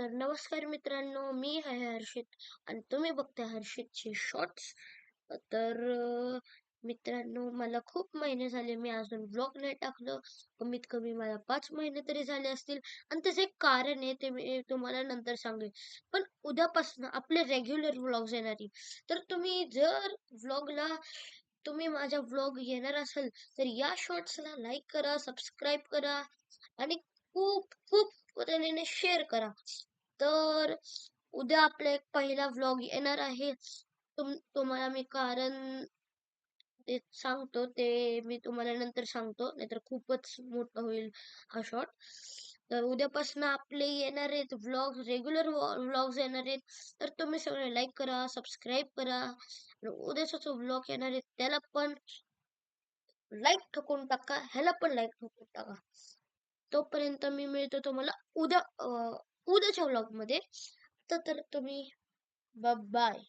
तर नमस्कार मित्रांनो, मी आहे हर्षित आणि तुम्ही बघताय हर्षितचे शॉर्ट्स. तर मित्रांनो, मला खूप महिने झाले मी अजून व्लॉग नाही टाकलं. कमीत कमी मला 5 महिने तरी झाले असतील आणि त्याचं एक कारण आहे, ते मी तुम्हाला नंतर सांगेन. पण उद्यापासून आपले रेग्युलर व्लॉग्स येणार आहे. तर तुम्ही जर व्लॉगला तुम्ही माझा व्लॉग येणार असेल, तर या शॉर्ट्सला लाईक करा, सबस्क्राईब करा आणि खूप खूप त्याने शेअर करा. तर उद्या आपला एक पहिला व्लॉग येणार आहे. तुम्हाला मी कारण ते सांगतो, ते मी तुम्हाला नंतर सांगतो, नाहीतर खूपच मोठं होईल हा शॉर्ट. तर उद्यापासून आपले येणार आहेत व्लॉग्स, रेग्युलर व्लॉग्स येणार आहेत. तर तुम्ही सगळे लाईक करा, सबस्क्राईब करा. आणि उद्याचा जो व्लॉग येणार आहे त्याला पण लाईक ठोकून टाका, ह्याला पण लाईक ठोकून टाका. तोपर्यंत मी मिळतो तुम्हाला उद्याच्या व्लॉगमध्ये. तर तुम्ही बाय.